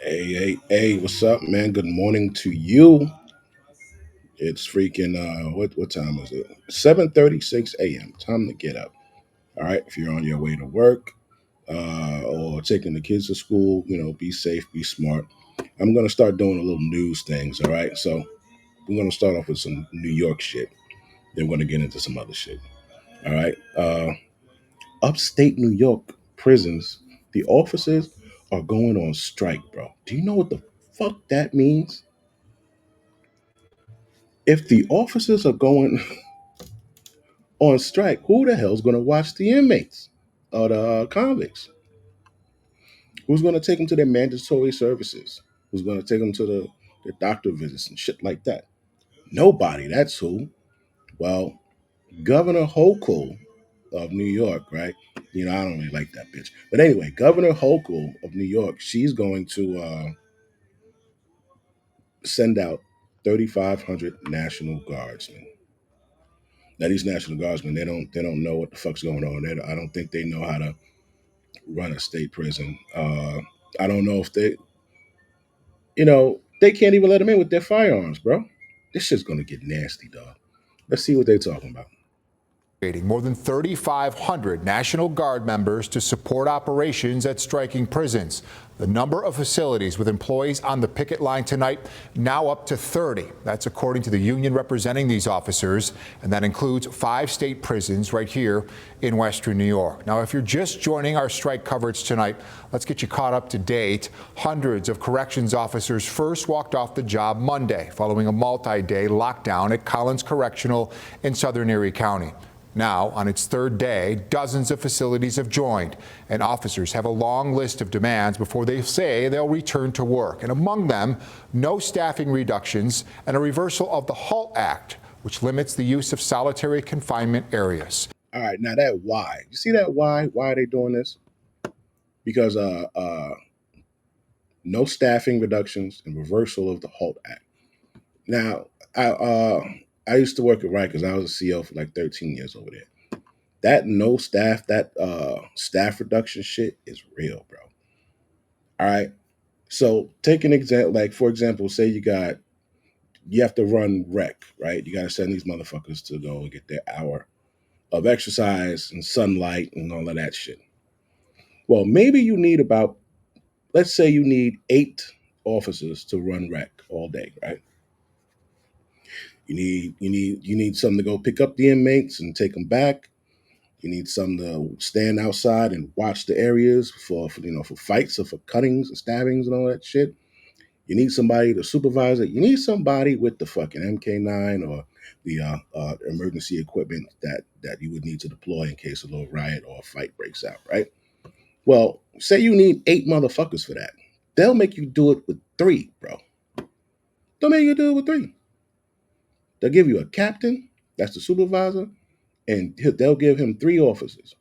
Hey, what's up, man? Good morning to you. It's freaking what time is it? 7:36 a.m. Time to get up. All right. If you're on your way to work, or taking the kids to school, be safe, be smart. I'm gonna start doing a little news things, all right? So we're gonna start off with some New York shit. Then we're gonna get into some other shit. All right. Upstate New York prisons, the officers are going on strike, bro. Do you know what the fuck that means? If the officers are going on strike, who the hell's going to watch the inmates or the convicts? Who's going to take them to their mandatory services? Who's going to take them to the doctor visits and shit like that? Nobody. That's who. Well, Governor Hochul of New York, right? I don't really like that bitch. But anyway, Governor Hochul of New York, she's going to send out 3,500 National Guardsmen. Now, these National Guardsmen, they don't know what the fuck's going on. I don't think they know how to run a state prison. I don't know if they can't even let them in with their firearms, bro. This shit's gonna get nasty, dog. Let's see what they're talking about. Creating more than 3,500 National Guard members to support operations at striking prisons. The number of facilities with employees on the picket line tonight now up to 30. That's according to the union representing these officers, and that includes 5 state prisons right here in Western New York. Now, if you're just joining our strike coverage tonight, let's get you caught up to date. Hundreds of corrections officers first walked off the job Monday following a multi-day lockdown at Collins Correctional in southern Erie County. Now, on its third day, dozens of facilities have joined, and officers have a long list of demands before they say they'll return to work. And among them, no staffing reductions and a reversal of the HALT Act, which limits the use of solitary confinement areas. All right, now that why? You see that why? Why are they doing this? Because no staffing reductions and reversal of the HALT Act. Now, I used to work at Rikers. I was a CEO for like 13 years over there. That no staff, that staff reduction shit is real, bro. All right. So take an example, like for example, say you have to run rec, right? You got to send these motherfuckers to go and get their hour of exercise and sunlight and all of that shit. Well, maybe you need about, let's say you need 8 officers to run rec all day, right? You need some to go pick up the inmates and take them back. You need some to stand outside and watch the areas for fights or for cuttings and stabbings and all that shit. You need somebody to supervise it. You need somebody with the fucking MK9 or the emergency equipment that you would need to deploy in case a little riot or a fight breaks out, right? Well, say you need 8 motherfuckers for that. They'll make you do it with 3, bro. They'll make you do it with 3. They'll give you a captain, that's the supervisor, and they'll give him 3 officers.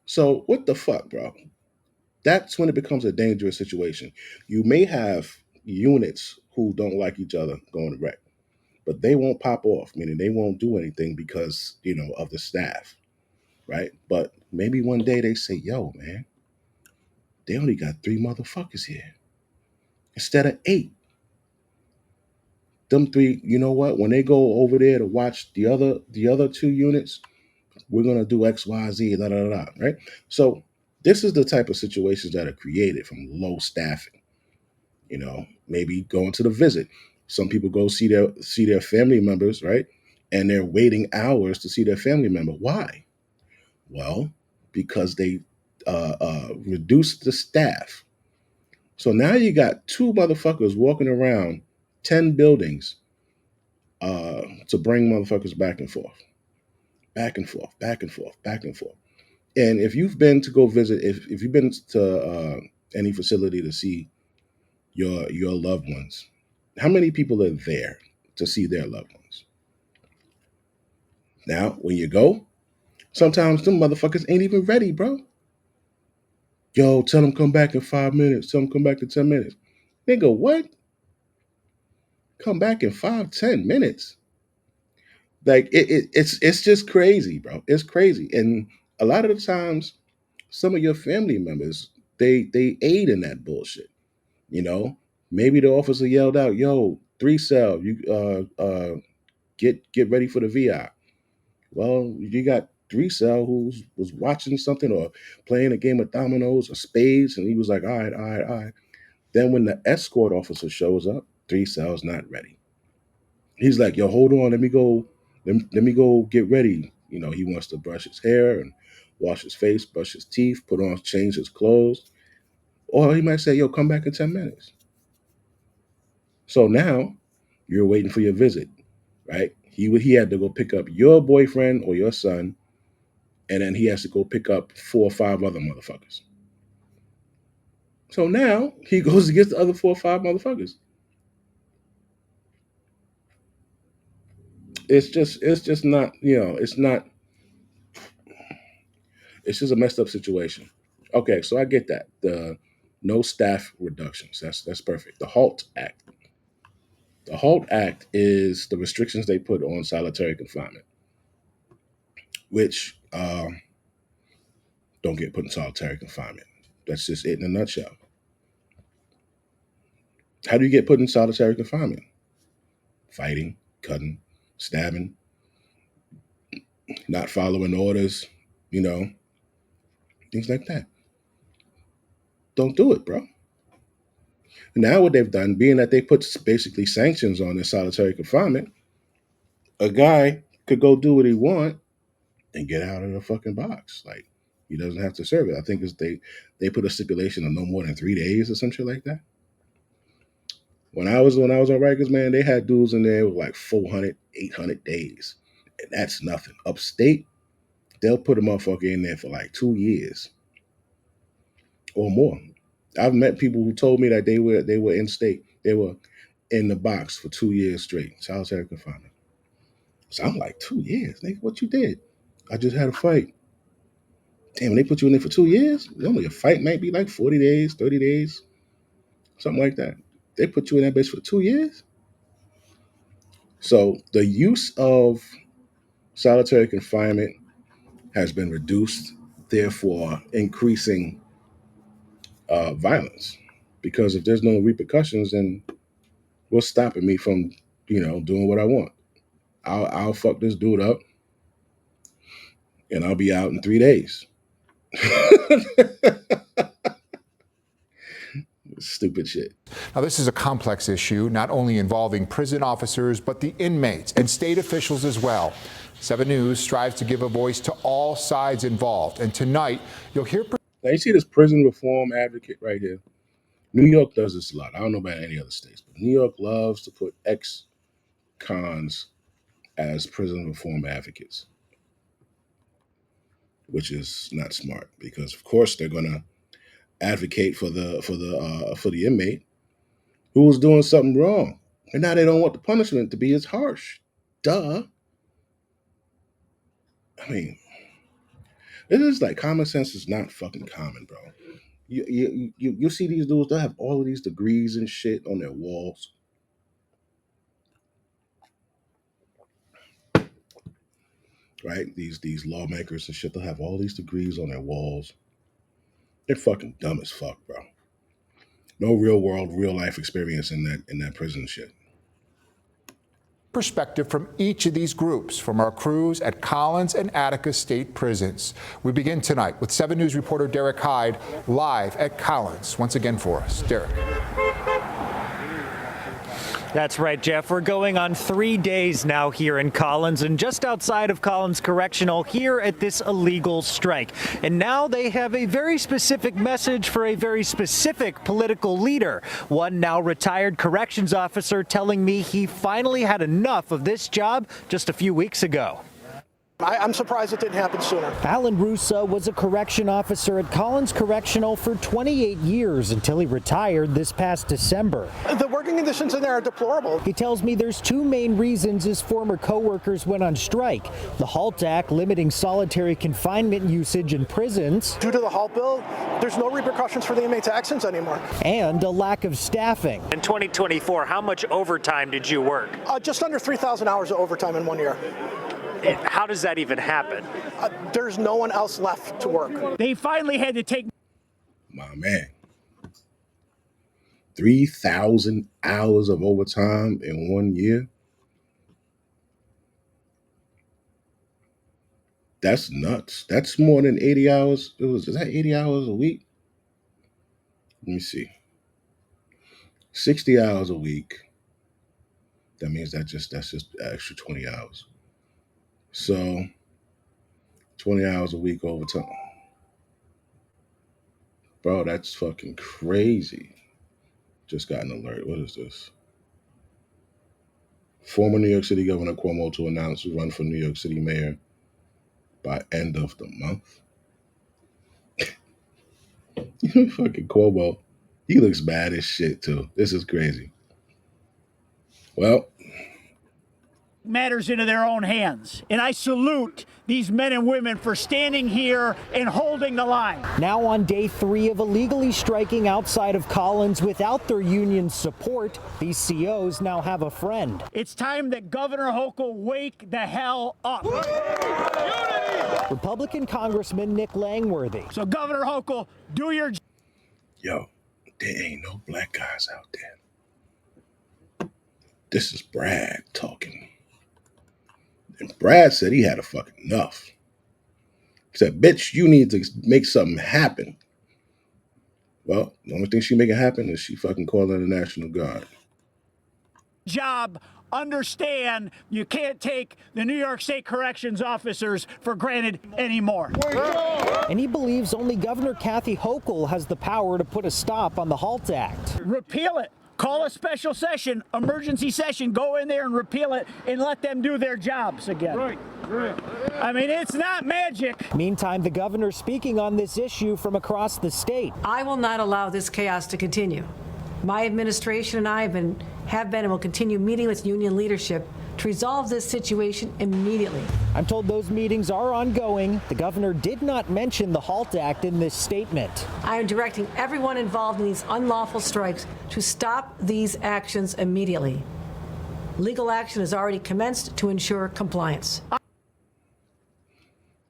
So what the fuck, bro? That's when it becomes a dangerous situation. You may have units who don't like each other going to wreck, but they won't pop off, meaning they won't do anything because, of the staff, right? But maybe one day they say, yo, man, they only got 3 motherfuckers here instead of 8. Them 3, you know what? When they go over there to watch the other 2 units, we're gonna do X, Y, Z, da da da, right? So this is the type of situations that are created from low staffing. Maybe going to the visit. Some people go see their family members, right? And they're waiting hours to see their family member. Why? Well, because they reduced the staff. So now you got 2 motherfuckers walking around 10 buildings to bring motherfuckers back and forth, back and forth, back and forth, back and forth. And if you've been to go visit, if you've been to any facility to see your loved ones, how many people are there to see their loved ones? Now, when you go, sometimes them motherfuckers ain't even ready, bro. Yo, tell them come back in 5 minutes. Tell them come back in 10 minutes. Nigga, what? Come back in 5, 10 minutes? Like it's just crazy, bro. It's crazy, and a lot of the times, some of your family members. they aid in that bullshit. You know, maybe the officer yelled out, "Yo, 3 cell, you get ready for the VI." Well, you got 3 cell who was watching something or playing a game of dominoes or spades, and he was like, "All right, all right, all right." Then when the escort officer shows up, 3 cell's not ready. He's like, "Yo, hold on, let me go, let me go get ready." You know, he wants to brush his hair and wash his face, brush his teeth, put on, change his clothes, or he might say, "Yo, come back in 10 minutes." So now you're waiting for your visit, right? He had to go pick up your boyfriend or your son, and then he has to go pick up 4 or 5 other motherfuckers. So now he goes to get the other 4 or 5 motherfuckers. It's just not, it's not, it's just a messed up situation. Okay, so I get that. The no staff reductions. That's perfect. The HALT Act. The HALT Act is the restrictions they put on solitary confinement, which don't get put in solitary confinement. That's just it in a nutshell. How do you get put in solitary confinement? Fighting, cutting, stabbing, not following orders, you know, things like that. Don't do it, bro. Now what they've done, being that they put basically sanctions on this solitary confinement, a guy could go do what he want and get out of the fucking box. Like he doesn't have to serve it. I think it's they put a stipulation of no more than 3 days or some shit like that. When I was on Rikers, man, they had dudes in there with like 400, 800 days. And that's nothing. Upstate, they'll put a motherfucker in there for like 2 years or more. I've met people who told me that they were in state. They were in the box for 2 years straight, solitary confinement. So I'm like, 2 years, nigga, what you did? I just had a fight. Damn, they put you in there for 2 years? Normally a fight might be like 40 days, 30 days, something like that. They put you in that bitch for 2 years? So the use of solitary confinement has been reduced, therefore increasing violence. Because if there's no repercussions, then what's stopping me from, doing what I want? I'll fuck this dude up, and I'll be out in 3 days. Stupid shit. Now, this is a complex issue, not only involving prison officers, but the inmates and state officials as well. 7 News strives to give a voice to all sides involved. And tonight, you'll hear... Now, you see this prison reform advocate right here? New York does this a lot. I don't know about any other states, but New York loves to put ex-cons as prison reform advocates, which is not smart because, of course, they're going to advocate for the inmate who was doing something wrong, and now they don't want the punishment to be as harsh. Duh. I mean, this is like common sense is not fucking common, bro. You see these dudes, they have all of these degrees and shit on their walls. Right? These lawmakers and shit, they'll have all these degrees on their walls. They're fucking dumb as fuck, bro. No real world, real life experience in that prison shit. Perspective from each of these groups from our crews at Collins and Attica State Prisons. We begin tonight with 7 News reporter Derek Hyde live at Collins once again for us. Derek. That's right, Jeff. We're going on 3 days now here in Collins and just outside of Collins Correctional here at this illegal strike. And now they have a very specific message for a very specific political leader. One now retired corrections officer telling me he finally had enough of this job just a few weeks ago. I'm surprised it didn't happen sooner. Alan Russo was a correction officer at Collins Correctional for 28 years until he retired this past December. The working conditions in there are deplorable. He tells me there's 2 main reasons his former coworkers went on strike. The HALT Act limiting solitary confinement usage in prisons. Due to the HALT bill, there's no repercussions for the inmates' actions anymore. And a lack of staffing. In 2024, how much overtime did you work? Just under 3,000 hours of overtime in 1 year. How does that even happen? There's no one else left to work. They finally had to take... My man. 3,000 hours of overtime in 1 year. That's nuts. That's more than 80 hours. Is that 80 hours a week? Let me see. 60 hours a week. That means that's just extra 20 hours. So 20 hours a week overtime. Bro, that's fucking crazy. Just got an alert. What is this? Former New York City Governor Cuomo to announce to run for New York City mayor by end of the month. Fucking Cuomo. He looks bad as shit too. This is crazy. Well, matters into their own hands. And I salute these men and women for standing here and holding the line. Now on day 3 of illegally striking outside of Collins without their union's support, these COs now have a friend. It's time that Governor Hochul wake the hell up. Republican Congressman Nick Langworthy. So Governor Hochul, do your job. yo, there ain't no black guys out there. This is Brad talking. And Brad said he had a fucking enough. He said, bitch, you need to make something happen. Well, the only thing she make it happen is she fucking calling the National Guard. Job, understand you can't take the New York State Corrections officers for granted anymore. And he believes only Governor Kathy Hochul has the power to put a stop on the HALT Act. Repeal it. Call a special session, emergency session, go in there and repeal it and let them do their jobs again. Right. I mean, it's not magic. Meantime, the governor speaking on this issue from across the state. I will not allow this chaos to continue. My administration and I have been and will continue meeting with union leadership to resolve this situation immediately. I'm told those meetings are ongoing. The governor did not mention the HALT Act in this statement. I am directing everyone involved in these unlawful strikes to stop these actions immediately. Legal action has already commenced to ensure compliance.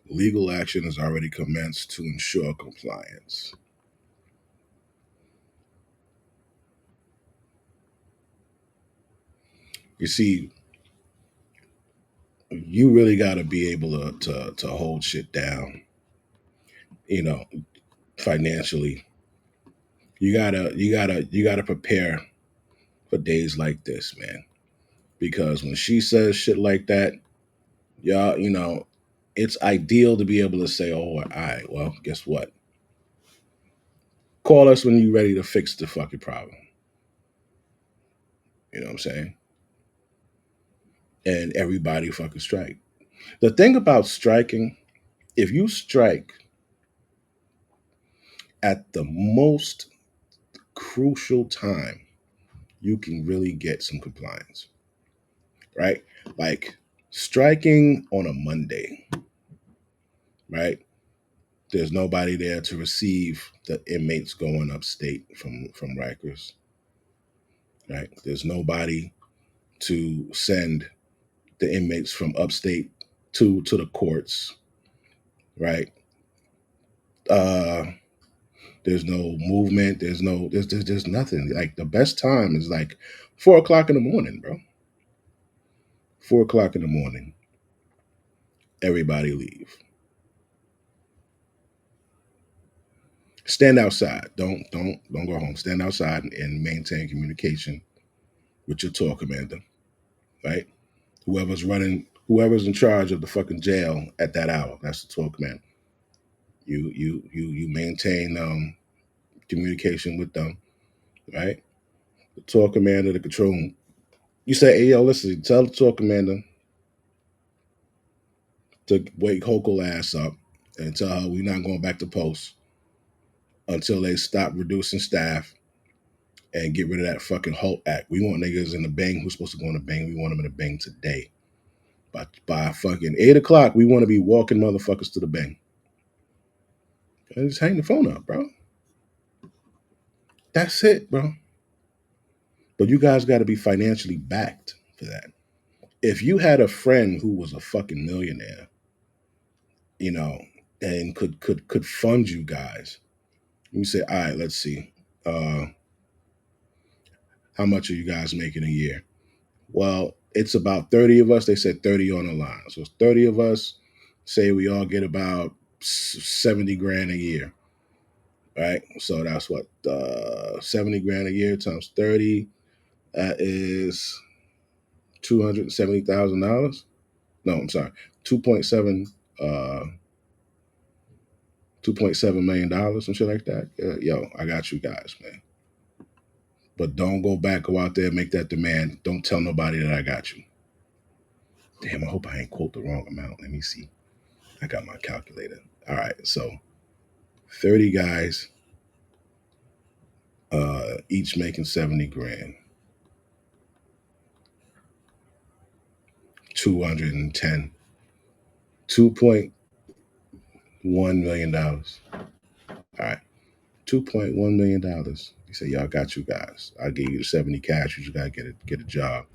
Legal action has already commenced to ensure compliance. You see, you really got to be able to hold shit down, financially. You gotta prepare for days like this, man. Because when she says shit like that, y'all, it's ideal to be able to say, oh, all right, well, guess what? Call us when you're ready to fix the fucking problem. You know what I'm saying? And everybody fucking strike. The thing about striking, if you strike at the most crucial time, you can really get some compliance, right? Like striking on a Monday, right? There's nobody there to receive the inmates going upstate from Rikers, right? There's nobody to send the inmates from upstate to the courts, right? There's no movement. There's nothing. Like the best time is like 4 o'clock in the morning, bro. 4 o'clock in the morning. Everybody leave. Stand outside. Don't go home. Stand outside and maintain communication with your tour commander, right? Whoever's in charge of the fucking jail at that hour. That's the tour commander. You maintain communication with them, right? The tour commander, the control room. You say, hey, yo, listen, tell the tour commander to wake Hochul ass up and tell her we're not going back to post until they stop reducing staff and get rid of that fucking HALT Act. We want niggas in the bang who's supposed to go in the bang. We want them in the bang today. But by fucking 8 o'clock, we want to be walking motherfuckers to the bang. And just hang the phone up, bro. That's it, bro. But you guys got to be financially backed for that. If you had a friend who was a fucking millionaire, and could fund you guys, You say, all right, let's see. How much are you guys making a year? Well, it's about 30 of us. They said 30 on the line. So it's 30 of us. Say we all get about 70 grand a year, right? So that's what, 70 grand a year times 30. That is $270,000. No, I'm sorry, 2.7, uh, $2.7 million, some shit like that. Yo, I got you guys, man. But don't go out there, make that demand. Don't tell nobody that I got you. Damn, I hope I ain't quote the wrong amount. Let me see. I got my calculator. All right, so 30 guys, each making 70 grand, 210, $2.1 million. All right, $2.1 million. You say, y'all got you guys. I'll give you the 70 cash. You just gotta get a job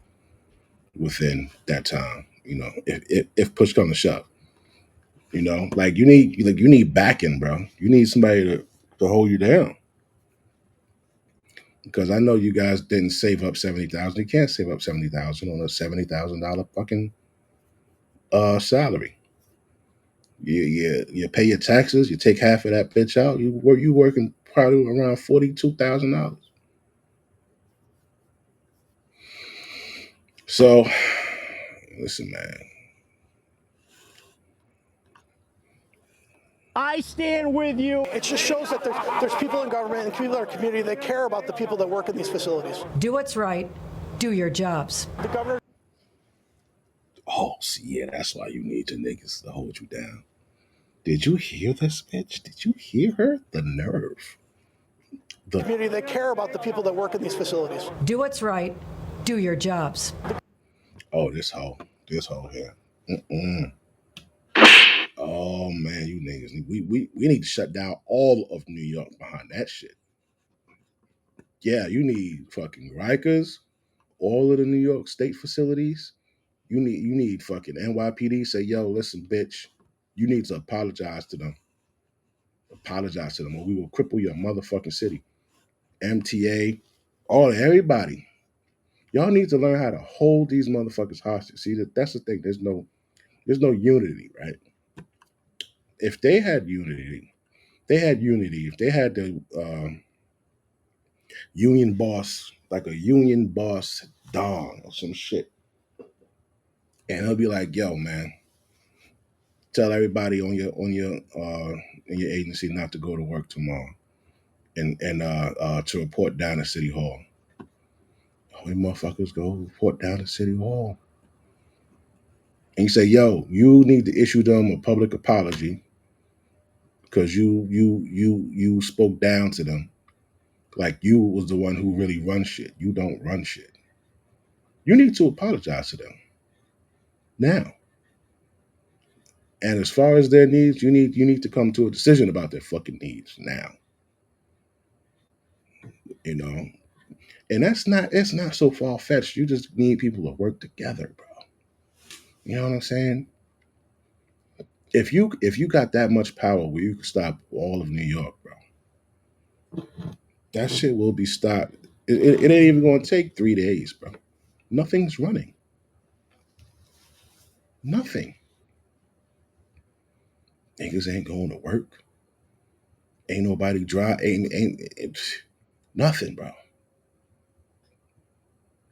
within that time. If push comes to shove. Like you need backing, bro. You need somebody to hold you down. Because I know you guys didn't save up 70,000. You can't save up 70,000 on a $70,000 fucking salary. You pay your taxes. You take half of that bitch out. You working probably around $42,000. So, listen, man. I stand with you. It just shows that there's people in government and people in our community that care about the people that work in these facilities. Do what's right. Do your jobs. The governor. Oh, see, yeah, that's why you need your niggas to hold you down. Did you hear this bitch? Did you hear her? The nerve. The Community that care about the people that work in these facilities. Do what's right. Do your jobs. Oh, this hoe here. Mm-mm. Oh man, you niggas, we need to shut down all of New York behind that shit. Yeah, you need fucking Rikers, all of the New York state facilities. You need fucking NYPD say, yo, listen, bitch, you need to apologize to them. Apologize to them, or we will cripple your motherfucking city. MTA, everybody. Y'all need to learn how to hold these motherfuckers hostage. See, that's the thing. There's no unity, right? If they had unity, If they had the union boss, like a union boss Don or some shit, and he'll be like, "Yo, man, tell everybody in your agency not to go to work tomorrow, and to report down at City Hall." How many motherfuckers go report down to City Hall? And you say, "Yo, you need to issue them a public apology because you spoke down to them, like you was the one who really run shit. You don't run shit. You need to apologize to them now." And as far as their needs, you need to come to a decision about their fucking needs now. You know, and it's not so far fetched. You just need people to work together, bro. You know what I'm saying? If you got that much power where you can stop all of New York, bro, that shit will be stopped. It ain't even going to take 3 days, bro. Nothing's running. Nothing. Niggas ain't going to work. Ain't nobody drive. Ain't nothing, bro.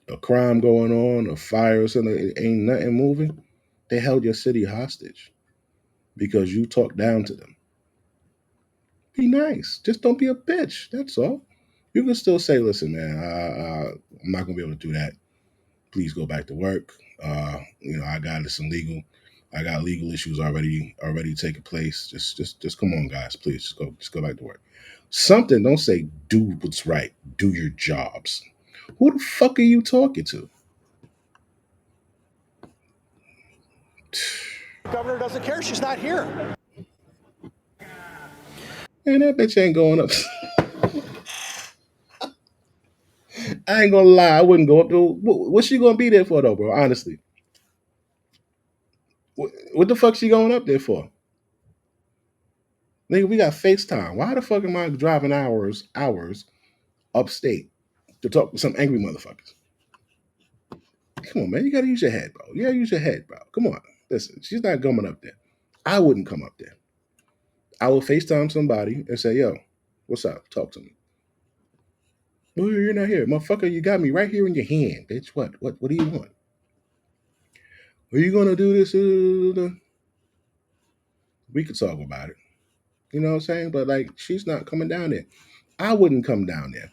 A crime going on, a fire or something, it ain't nothing moving. They held your city hostage because you talked down to them. Be nice. Just don't be a bitch. That's all. You can still say, listen, man, I'm not going to be able to do that. Please go back to work. I got legal issues already taking place. Just come on, guys. Please just go back to work. Something, don't say do what's right. Do your jobs. Who the fuck are you talking to? The governor doesn't care. She's not here. Man, that bitch ain't going up. I ain't gonna lie, I wouldn't go up to. What's she gonna be there for though, bro? Honestly, what the fuck she going up there for? Nigga, we got FaceTime. Why the fuck am I driving hours upstate to talk to some angry motherfuckers? Come on, man. You gotta use your head, bro. You gotta use your head, bro. Come on. Listen, she's not coming up there. I wouldn't come up there. I will FaceTime somebody and say, yo, what's up? Talk to me. No, you're not here. Motherfucker, you got me right here in your hand, bitch. What do you want? Are you gonna do this? We could talk about it. You know what I'm saying? But like, she's not coming down there. I wouldn't come down there.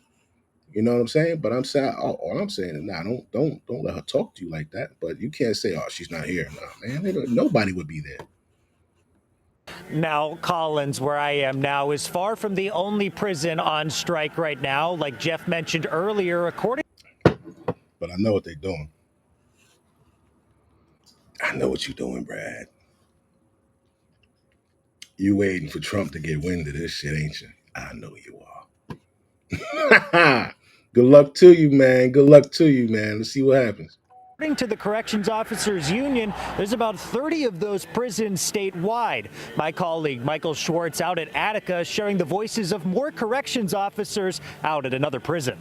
You know what I'm saying? But I'm saying, all I'm saying is, nah, don't let her talk to you like that. But you can't say, oh, she's not here. Nah, man, nobody would be there. Now, Collins, where I am now, is far from the only prison on strike right now. Like Jeff mentioned earlier, according. But I know what they're doing. I know what you're doing, Brad. You waiting for Trump to get wind of this shit, ain't you? I know you are. Good luck to you, man. Good luck to you, man. Let's see what happens. According to the Corrections Officers Union, there's about 30 of those prisons statewide. My colleague Michael Schwartz out at Attica sharing the voices of more corrections officers out at another prison.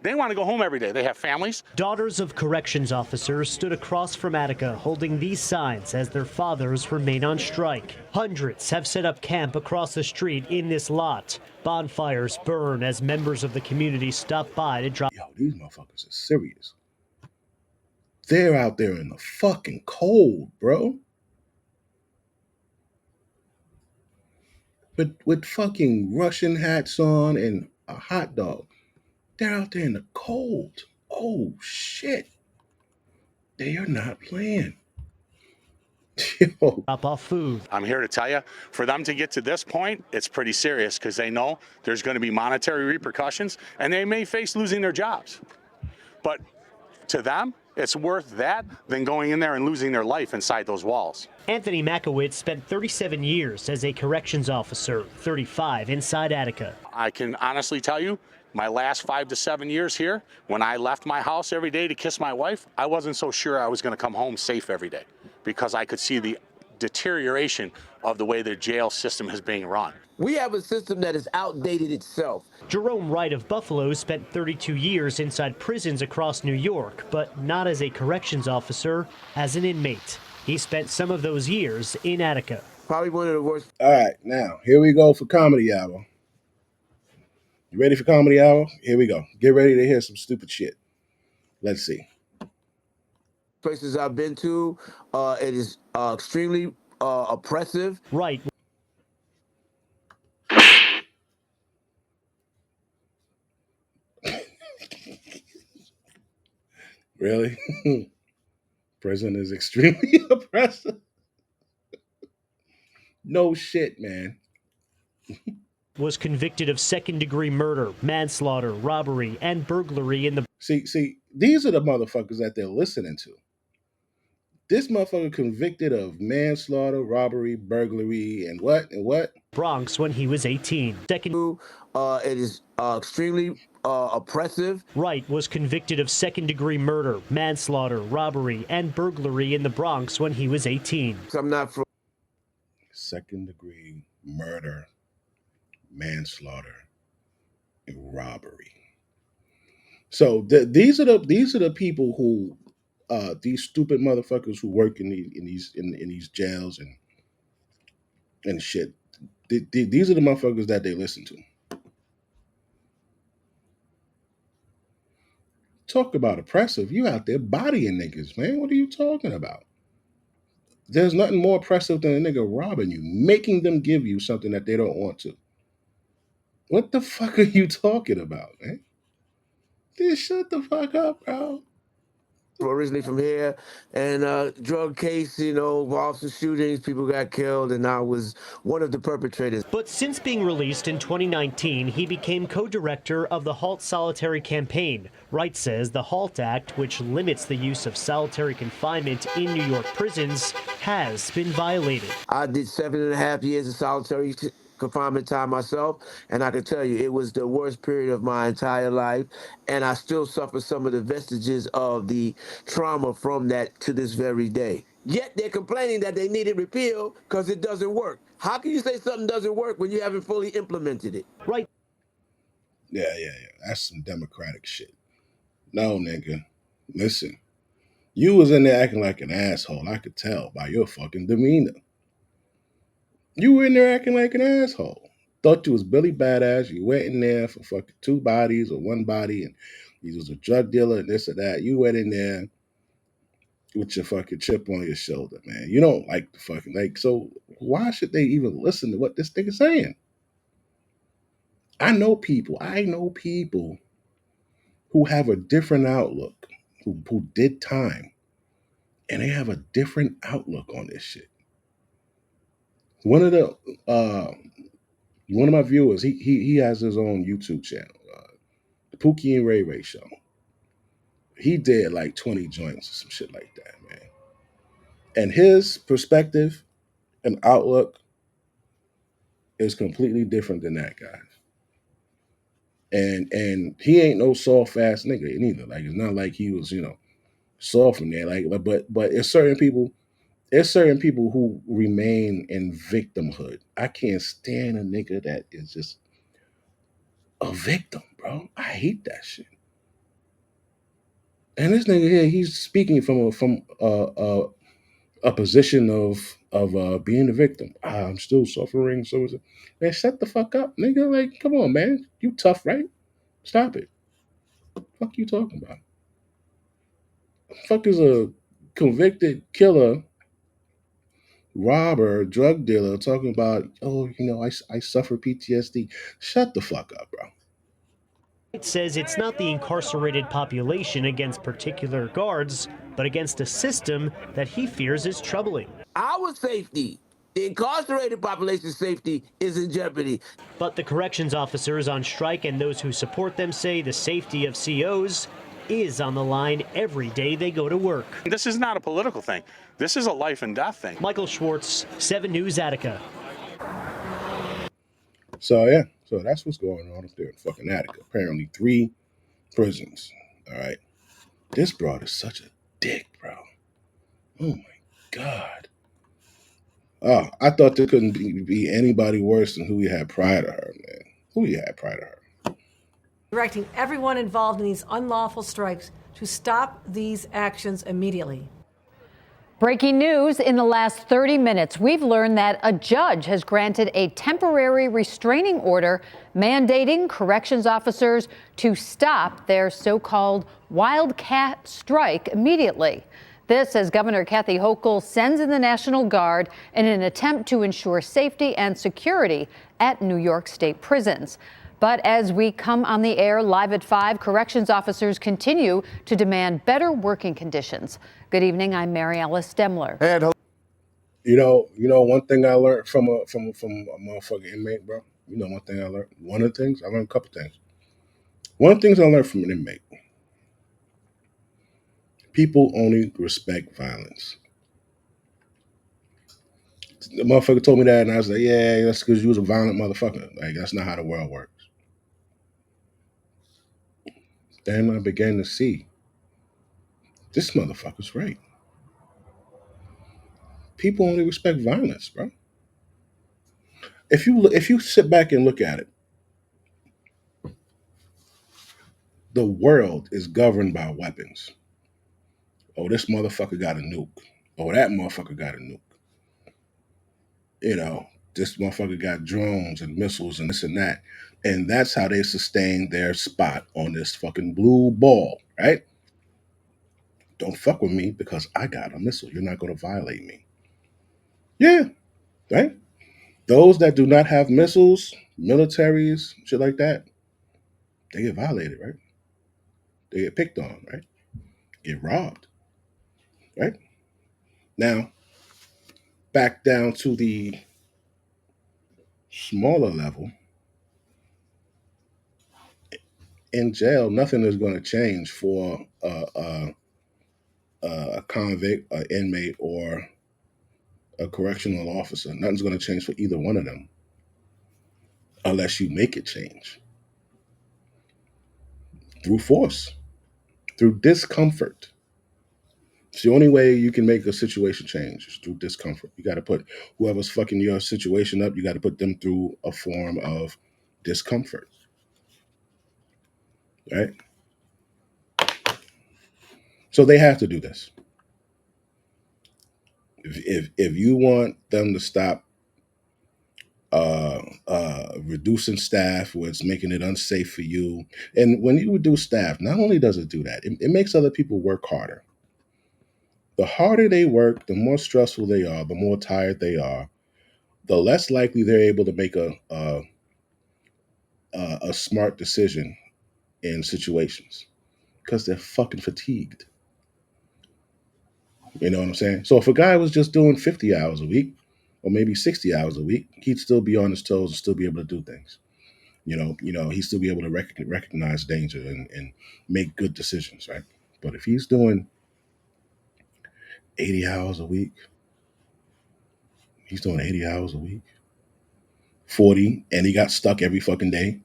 They want to go home every day. They have families. Daughters of corrections officers stood across from Attica holding these signs as their fathers remain on strike. Hundreds have set up camp across the street in this lot. Bonfires burn as members of the community stop by to drop. Yo, these motherfuckers are serious. They're out there in the fucking cold, bro. But with fucking Russian hats on and a hot dog. They're out there in the cold. Oh, shit. They are not playing. Yo. Drop off food. I'm here to tell you, for them to get to this point, it's pretty serious because they know there's going to be monetary repercussions and they may face losing their jobs. But to them, it's worth that than going in there and losing their life inside those walls. Anthony Makowitz spent 37 years as a corrections officer, 35 inside Attica. I can honestly tell you, my last 5 to 7 years here, when I left my house every day to kiss my wife, I wasn't so sure I was going to come home safe every day because I could see the deterioration of the way the jail system is being run. We have a system that is outdated itself. Jerome Wright of Buffalo spent 32 years inside prisons across New York, but not as a corrections officer, as an inmate. He spent some of those years in Attica. Probably one of the worst. All right, now, here we go for Comedy Hour. You ready for Comedy Hour? Here we go. Get ready to hear some stupid shit. Let's see. Places I've been to, it is extremely oppressive. Right. Really? Prison is extremely oppressive. No shit, man. Was convicted of second-degree murder, manslaughter, robbery, and burglary in the. See, these are the motherfuckers that they're listening to. This motherfucker convicted of manslaughter, robbery, burglary, and what? Bronx when he was 18. It is extremely oppressive. Wright was convicted of second-degree murder, manslaughter, robbery, and burglary in the Bronx when he was 18. I'm not from. Second-degree murder, manslaughter, and robbery. So these are the people who these stupid motherfuckers who work in these jails and shit. These are the motherfuckers that they listen to. Talk about oppressive. You out there bodying niggas, man. What are you talking about? There's nothing more oppressive than a nigga robbing you, making them give you something that they don't want to. What the fuck are you talking about, man? Just shut the fuck up, bro. Originally from here, and drug case, involved some shootings, people got killed, and I was one of the perpetrators. But since being released in 2019, he became co-director of the Halt Solitary campaign. Wright says the HALT Act, which limits the use of solitary confinement in New York prisons, has been violated. I did 7.5 years of solitary confinement time myself, and I can tell you it was the worst period of my entire life, and I still suffer some of the vestiges of the trauma from that to this very day. Yet they're complaining that they need it repealed because it doesn't work. How can you say something doesn't work when you haven't fully implemented it? Right. Yeah. That's some democratic shit. No, nigga. Listen, you was in there acting like an asshole. I could tell by your fucking demeanor. You were in there acting like an asshole. Thought you was Billy Badass. You went in there for fucking two bodies or one body, and you was a drug dealer and this or that. You went in there with your fucking chip on your shoulder, man. You don't like the fucking like. So why should they even listen to what this thing is saying? I know people. Who have a different outlook, who did time, and they have a different outlook on this shit. One of the one of my viewers, he has his own YouTube channel, the Pookie and Ray Ray Show. He did like 20 joints or some shit like that, man. And his perspective and outlook is completely different than that guy. And he ain't no soft ass nigga neither. Like it's not like he was, soft in there. Like, but there's certain people who remain in victimhood. I can't stand a nigga that is just a victim, bro. I hate that shit. And this nigga here, he's speaking from a position of being a victim. I'm still suffering. So man, shut the fuck up, nigga. Like, come on, man. You tough, right? Stop it. Fuck you talking about? Fuck is a convicted killer, robber, drug dealer talking about? Oh, I suffer PTSD. Shut the fuck up, bro. It says it's not the incarcerated population against particular guards, but against a system that he fears is troubling. Our safety, the incarcerated population's safety, is in jeopardy. But the corrections officers on strike and those who support them say the safety of COs is on the line every day they go to work. This is not a political thing. This is a life and death thing. Michael Schwartz, 7 News, Attica. So yeah, so that's what's going on up there in fucking Attica. Apparently 3 prisons. All right. This broad is such a dick, bro. Oh my God. Oh, I thought there couldn't be anybody worse than who we had prior to her, man. Who we had prior to her. Directing everyone involved in these unlawful strikes to stop these actions immediately. Breaking news in the last 30 minutes, we've learned that a judge has granted a temporary restraining order mandating corrections officers to stop their so-called wildcat strike immediately. This as Governor Kathy Hochul sends in the National Guard in an attempt to ensure safety and security at New York State prisons. But as we come on the air live at 5, corrections officers continue to demand better working conditions. Good evening. I'm Mary Alice Demler. And you know, one thing I learned from a motherfucking inmate, bro. You know, one thing I learned. One of the things I learned a couple things. One of the things I learned from an inmate: people only respect violence. The motherfucker told me that, and I was like, yeah, that's because you was a violent motherfucker. Like, that's not how the world works. Then I began to see this motherfucker's right. People only respect violence, bro. If you sit back and look at it, the world is governed by weapons. Oh, this motherfucker got a nuke. Oh, that motherfucker got a nuke. You know, this motherfucker got drones and missiles and this and that. And that's how they sustain their spot on this fucking blue ball, right? Don't fuck with me because I got a missile. You're not going to violate me. Yeah, right? Those that do not have missiles, militaries, shit like that, they get violated, right? They get picked on, right? Get robbed, right? Now, back down to the smaller level, in jail, nothing is going to change for a convict, an inmate, or a correctional officer. Nothing's going to change for either one of them unless you make it change through force, through discomfort. It's the only way you can make a situation change is through discomfort. You got to put whoever's fucking your situation up, you got to put them through a form of discomfort, right? So they have to do this. If you want them to stop reducing staff where it's making it unsafe for you, and when you reduce staff, not only does it do that, it makes other people work harder. The harder they work, the more stressful they are, the more tired they are, the less likely they're able to make a smart decision in situations because they're fucking fatigued. You know what I'm saying? So if a guy was just doing 50 hours a week or maybe 60 hours a week, he'd still be on his toes and still be able to do things. He'd still be able to recognize danger and make good decisions, right? But if he's doing 80 hours a week, he's doing 80 hours a week, 40, and he got stuck every fucking day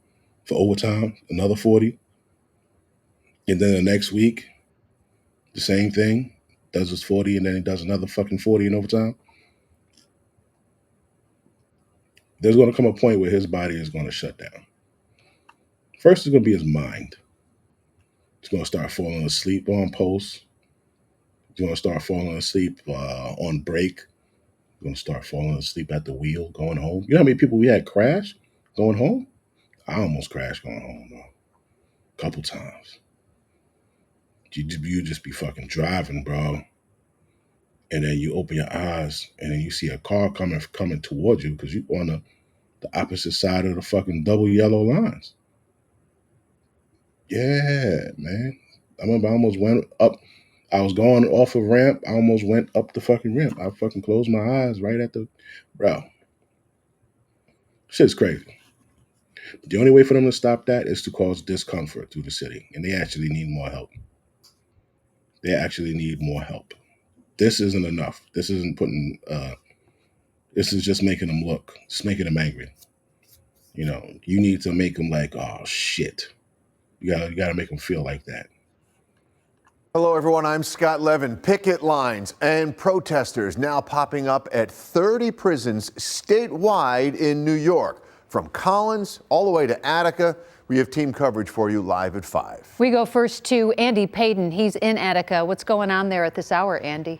for overtime, another 40. And then the next week, the same thing, does his 40, and then he does another fucking 40 in overtime. There's going to come a point where his body is going to shut down. First, it's going to be his mind. He's going to start falling asleep on posts. He's going to start falling asleep on break. He's going to start falling asleep at the wheel going home. You know how many people we had crash going home? I almost crashed going home, though. A couple times. You just be fucking driving, bro. And then you open your eyes and then you see a car coming towards you because you're on the opposite side of the fucking double yellow lines. Yeah, man. I remember I almost went up. I was going off a ramp. I almost went up the fucking ramp. I fucking closed my eyes right at the... Bro. Shit's crazy. But the only way for them to stop that is to cause discomfort through the city. And they actually need more help. They actually need more help. This isn't enough. This isn't putting... this is just making them look. It's making them angry. You need to make them like, oh, shit. You gotta make them feel like that. Hello, everyone. I'm Scott Levin. Picket lines and protesters now popping up at 30 prisons statewide in New York. From Collins all the way to Attica, we have team coverage for you live at 5. We go first to Andy Payton. He's in Attica. What's going on there at this hour, Andy?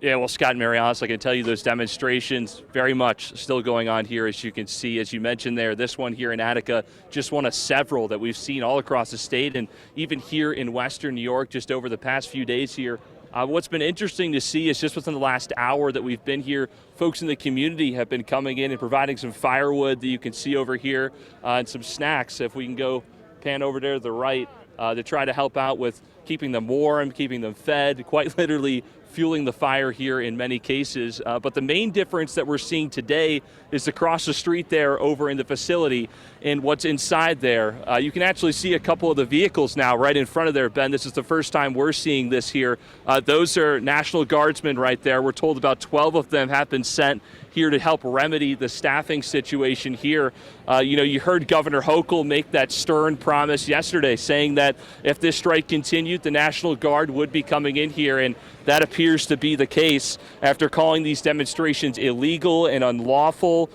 Yeah, well, Scott and Marianas, I can tell you those demonstrations very much still going on here, as you can see, as you mentioned there. This one here in Attica, just one of several that we've seen all across the state and even here in Western New York just over the past few days here. What's been interesting to see is just within the last hour that we've been here, folks in the community have been coming in and providing some firewood that you can see over here and some snacks. If we can go pan over there to the right to try to help out with keeping them warm, keeping them fed, quite literally fueling the fire here in many cases. But the main difference that we're seeing today is across the street there over in the facility and what's inside there. You can actually see a couple of the vehicles now right in front of there, Ben. This is the first time we're seeing this here. Those are National Guardsmen right there. We're told about 12 of them have been sent here to help remedy the staffing situation here. You heard Governor Hochul make that stern promise yesterday, saying that if this strike continued, the National Guard would be coming in here, and that appears to be the case after calling these demonstrations illegal and unlawful,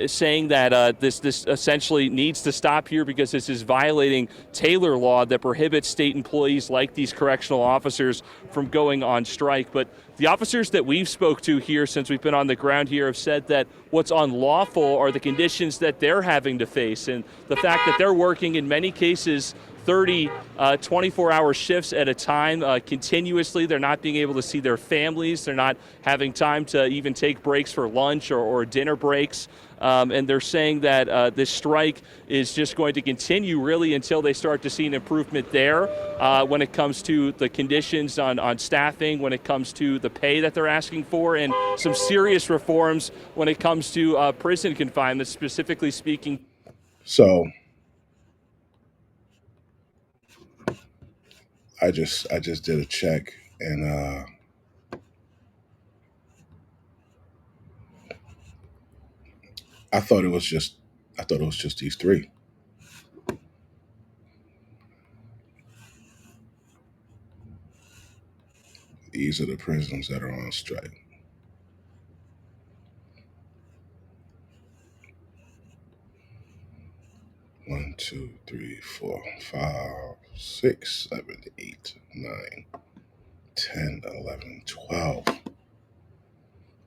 saying that this essentially needs to stop here because this is violating Taylor law that prohibits state employees like these correctional officers from going on strike. But the officers that we've spoke to here since we've been on the ground here have said that what's unlawful are the conditions that they're having to face and the fact that they're working in many cases 30 24-hour shifts at a time continuously. They're not being able to see their families. They're not having time to even take breaks for lunch or dinner breaks. And they're saying that this strike is just going to continue really until they start to see an improvement there when it comes to the conditions on staffing, when it comes to the pay that they're asking for, and some serious reforms when it comes to prison confinement, specifically speaking. So I just did a check and I thought it was just these three. These are the prisons that are on strike. One, 2, 3, 4, 5, 6, 7, 8, 9, 10, 11, 12,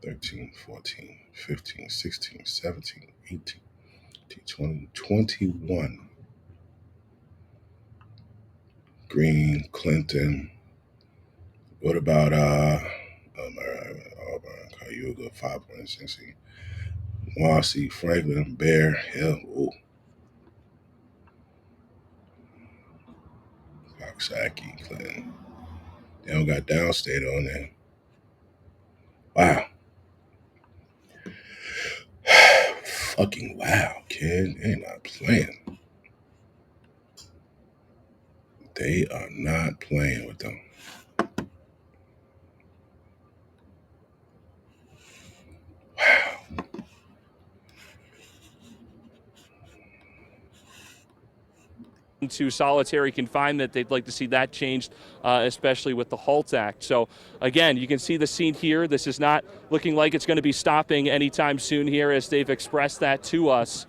13, 14, 15, 16, 17, 18, 20, 21. Green, Clinton. What about Auburn, Cayuga, 5.60. Marcy, Franklin, Bear, Hill, ooh. Coxsackie, Clinton. They don't got downstate on there. Wow. Fucking wow, kid. They're not playing. They are not playing with them. To solitary confinement. They'd like to see that changed, especially with the HALT Act. So again, you can see the scene here. This is not looking like it's going to be stopping anytime soon here, as they've expressed that to us.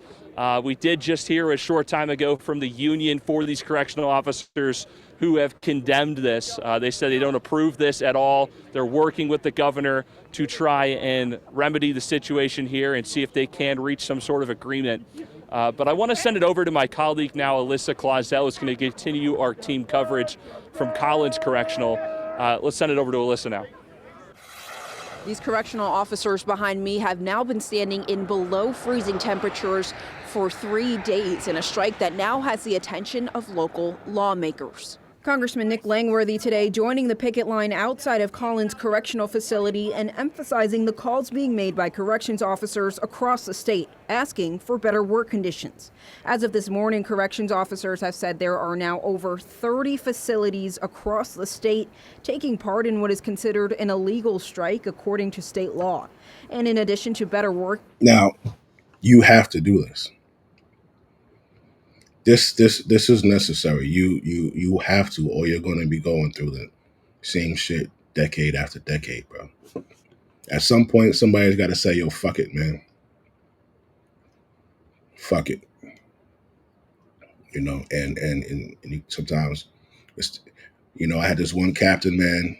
We did just hear a short time ago from the union for these correctional officers who have condemned this. They said they don't approve this at all. They're working with the governor to try and remedy the situation here and see if they can reach some sort of agreement. But I want to send it over to my colleague now, Alyssa Clausell, who's going to continue our team coverage from Collins Correctional. Let's send it over to Alyssa now. These correctional officers behind me have now been standing in below freezing temperatures for 3 days in a strike that now has the attention of local lawmakers. Congressman Nick Langworthy today joining the picket line outside of Collins Correctional Facility and emphasizing the calls being made by corrections officers across the state, asking for better work conditions. As of this morning, corrections officers have said there are now over 30 facilities across the state taking part in what is considered an illegal strike according to state law. And in addition to better work. Now, you have to do this. This is necessary. You have to, or you're going to be going through the same shit decade after decade, bro. At some point, somebody's got to say, "Yo, fuck it, man. Fuck it." You know, and sometimes, it's, you know, I had this one captain, man.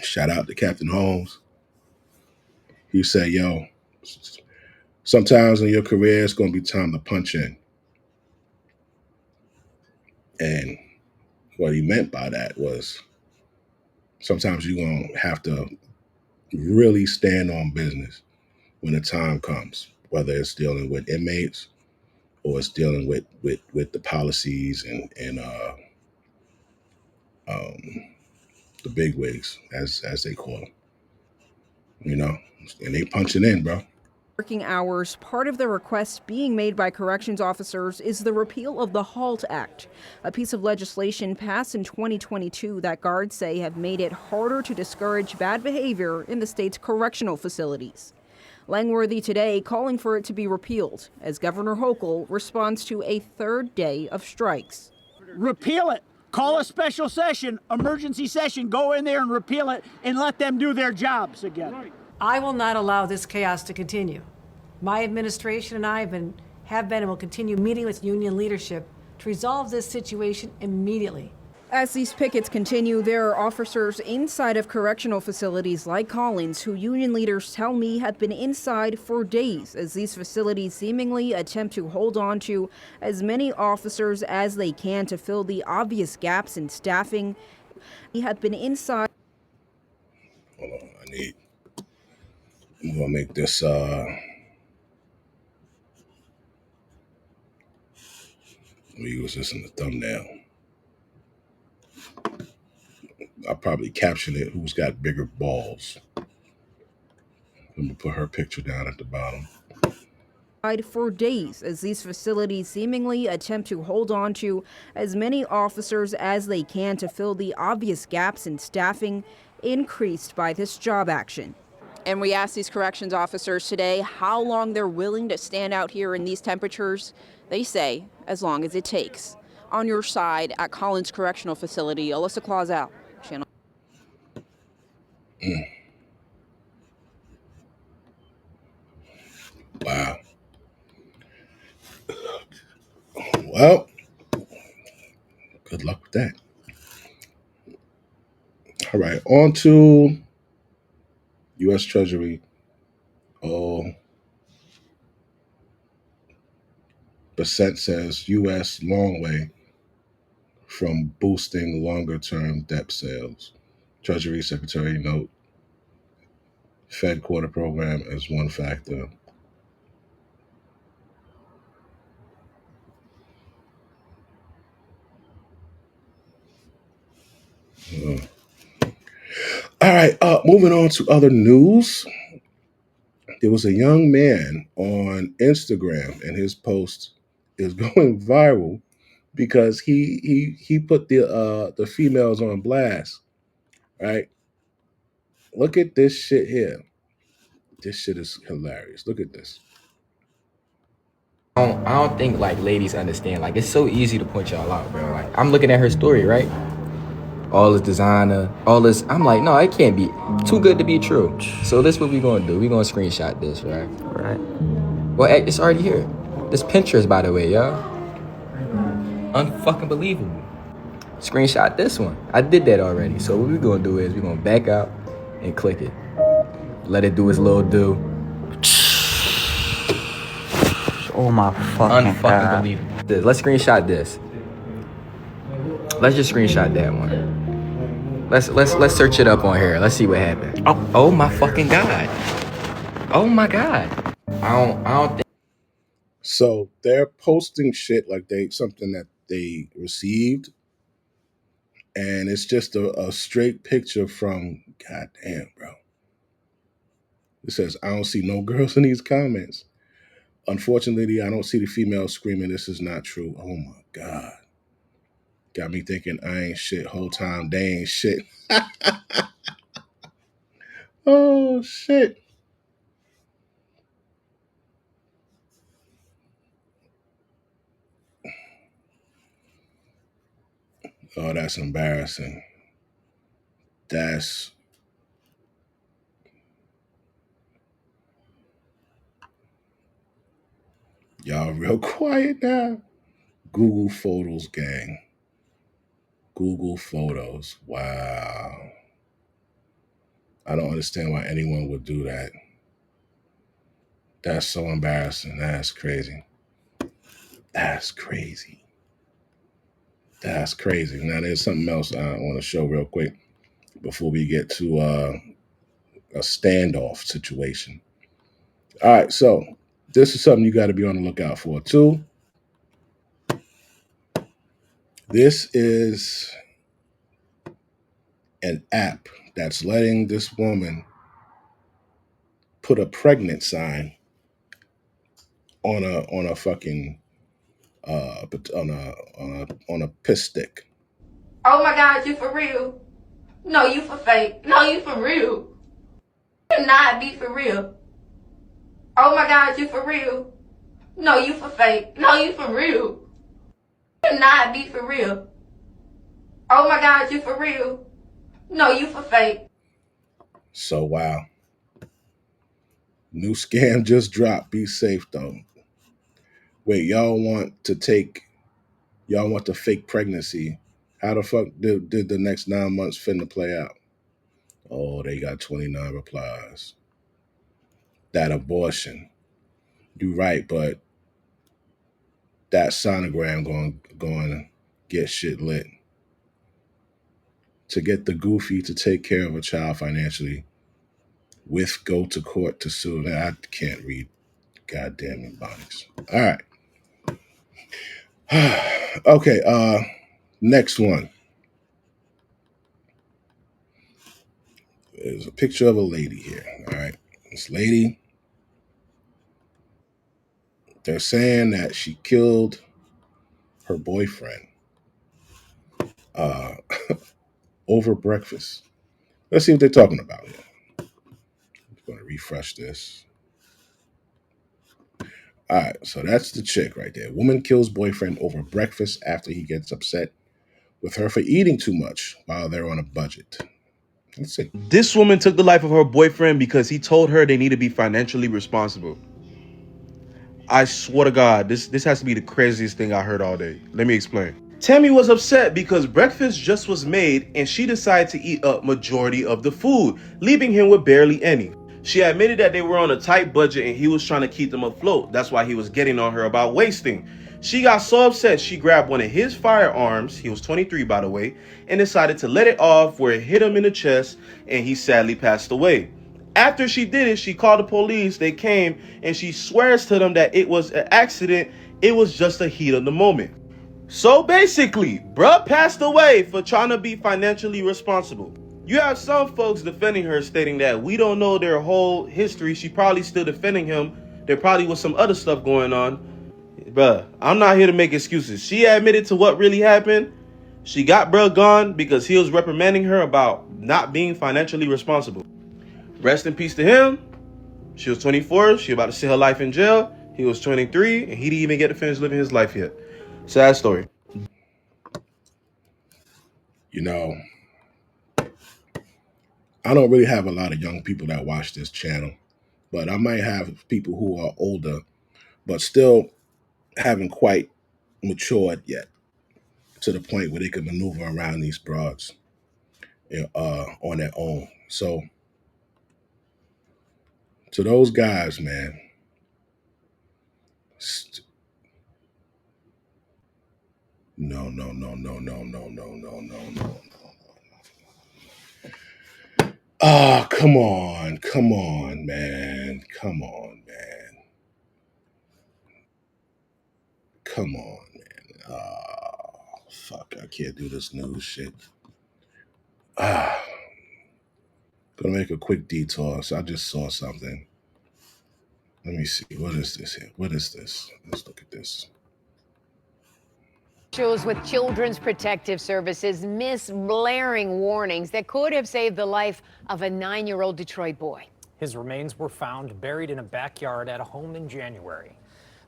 Shout out to Captain Holmes. He said, "Yo, sometimes in your career, it's going to be time to punch in." And what he meant by that was sometimes you're going to have to really stand on business when the time comes, whether it's dealing with inmates or it's dealing with the policies and the bigwigs, as they call them, you know, and they punching in, bro. Working hours, part of the request being made by corrections officers is the repeal of the HALT Act, a piece of legislation passed in 2022 that guards say have made it harder to discourage bad behavior in the state's correctional facilities. Langworthy today calling for it to be repealed as Governor Hochul responds to a third day of strikes. Repeal it. Call a special session, emergency session, go in there and repeal it and let them do their jobs again. I will not allow this chaos to continue. My administration and I have been and will continue meeting with union leadership to resolve this situation immediately. As these pickets continue, there are officers inside of correctional facilities like Collins who union leaders tell me have been inside for days as these facilities seemingly attempt to hold on to as many officers as they can to fill the obvious gaps in staffing. We have been inside. Hold on, I'm gonna make this let me use this in the thumbnail. I'll probably caption it, "Who's got bigger balls?" I'm gonna put her picture down at the bottom. For days as these facilities seemingly attempt to hold on to as many officers as they can to fill the obvious gaps in staffing increased by this job action. And we asked these corrections officers today how long they're willing to stand out here in these temperatures. They say as long as it takes. On your side at Collins Correctional Facility, Alyssa Clausell, Channel. Mm. Wow. Well, good luck with that. All right, on to U.S. Treasury. Oh, Bissett says U.S. long way from boosting longer term debt sales. Treasury Secretary note Fed quarter program as one factor. Uh, all right, moving on to other news. There was a young man on Instagram, and his post is going viral because he put the females on blast. Right? Look at this shit here. This shit is hilarious. Look at this. I don't think like ladies understand. Like it's so easy to point y'all out, bro. Like I'm looking at her story, right? All this designer, all this. I'm like, no, it can't be too good to be true. So this what we gonna do. We gonna screenshot this, right? Right. Well, it's already here. This Pinterest, by the way, y'all. Unfucking believable. Screenshot this one. I did that already. So what we gonna do is we gonna back out and click it. Let it do its little do. Oh my fucking God. Unbelievable. Let's screenshot this. Let's just screenshot that one. Let's search it up on here. Let's see what happened. Oh my fucking God. Oh my God. I don't think. So they're posting shit like something that they received, and it's just a straight picture from goddamn, bro. It says, I don't see no girls in these comments. Unfortunately, I don't see the females screaming, this is not true. Oh my God. Got me thinking I ain't shit whole time. They ain't shit. Oh shit. Oh, that's embarrassing. That's y'all real quiet now. Google Photos gang. Google Photos. Wow. I don't understand why anyone would do that. That's so embarrassing. That's crazy. That's crazy. That's crazy. Now there's something else I want to show real quick before we get to a standoff situation. All right, so this is something you got to be on the lookout for too. This is an app that's letting this woman put a pregnant sign on a fucking on a piss stick. Oh my God, you for real? No, you for fake. No, you for real. You not be for real. Oh my God, you for real? No, you for fake. No, you for real. You not be for real. Oh my God, you for real? No, you for fake. So wow. New scam just dropped. Be safe though. Wait, y'all want the fake pregnancy. How the fuck did the next 9 months finna play out? Oh, they got 29 replies. That abortion. You right, but that sonogram going to get shit lit. To get the goofy to take care of a child financially with go to court to sue. I can't read goddamn ebonics. All right. Okay, next one. There's a picture of a lady here. All right. This lady, they're saying that she killed her boyfriend uh, over breakfast. Let's see what they're talking about here. I'm going to refresh this. All right, so that's the chick right there. Woman kills boyfriend over breakfast after he gets upset with her for eating too much while they're on a budget. Let's see. This woman took the life of her boyfriend because he told her they need to be financially responsible. I swear to God, this has to be the craziest thing I heard all day. Let me explain. Tammy was upset because breakfast just was made and she decided to eat a majority of the food, leaving him with barely any. She admitted that they were on a tight budget and he was trying to keep them afloat. That's why he was getting on her about wasting. She got so upset she grabbed one of his firearms, he was 23 by the way, and decided to let it off where it hit him in the chest and he sadly passed away. After she did it, she called the police, they came, and she swears to them that it was an accident, it was just a heat of the moment. So basically, bruh passed away for trying to be financially responsible. You have some folks defending her, stating that we don't know their whole history, she probably still defending him, there probably was some other stuff going on. Bruh, I'm not here to make excuses. She admitted to what really happened. She got bruh gone because he was reprimanding her about not being financially responsible. Rest in peace to him. She was 24. She about to see her life in jail. He was 23, and he didn't even get to finish living his life yet. Sad story. You know, I don't really have a lot of young people that watch this channel, but I might have people who are older, but still haven't quite matured yet to the point where they can maneuver around these broads on their own. So to those guys, man, no. Ah, come on, man. Come on, man. Fuck, I can't do this news shit. Gonna make a quick detour. So I just saw something. Let me see. What is this here? What is this? Let's look at this. Officials with Children's Protective Services miss blaring warnings that could have saved the life of a 9-year-old Detroit boy. His remains were found buried in a backyard at a home in January.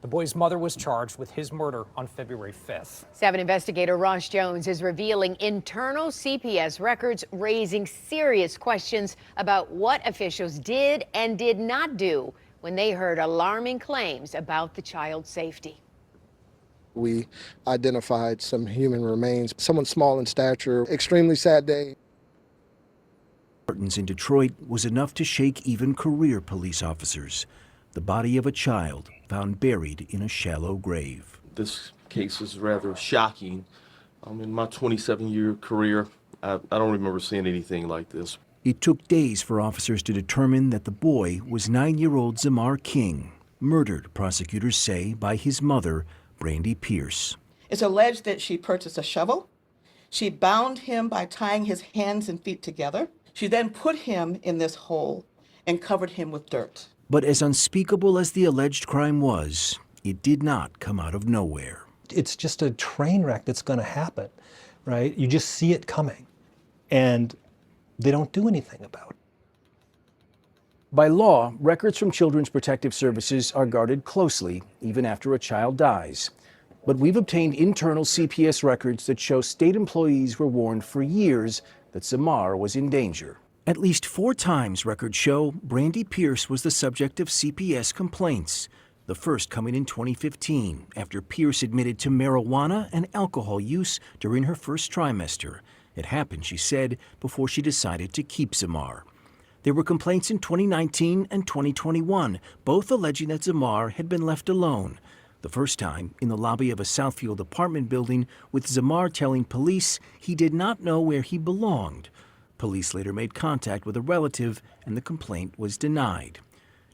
The boy's mother was charged with his murder on February 5th. 7 investigator Ross Jones is revealing internal CPS records, raising serious questions about what officials did and did not do when they heard alarming claims about the child's safety. We identified some human remains, someone small in stature. Extremely sad day. Curtains in Detroit was enough to shake even career police officers. The body of a child found buried in a shallow grave. This case is rather shocking. In my 27-year career, I don't remember seeing anything like this. It took days for officers to determine that the boy was 9-year-old Zamar King, murdered, prosecutors say, by his mother, Brandy Pierce. It's alleged that she purchased a shovel. She bound him by tying his hands and feet together. She then put him in this hole and covered him with dirt. But as unspeakable as the alleged crime was, it did not come out of nowhere. It's just a train wreck that's going to happen, right? You just see it coming, and they don't do anything about it. By law, records from Children's Protective Services are guarded closely, even after a child dies. But we've obtained internal CPS records that show state employees were warned for years that Zamar was in danger. At least 4 times, records show, Brandy Pierce was the subject of CPS complaints. The first coming in 2015, after Pierce admitted to marijuana and alcohol use during her first trimester. It happened, she said, before she decided to keep Zamar. There were complaints in 2019 and 2021, both alleging that Zamar had been left alone. The first time in the lobby of a Southfield apartment building, with Zamar telling police he did not know where he belonged. Police later made contact with a relative, and the complaint was denied.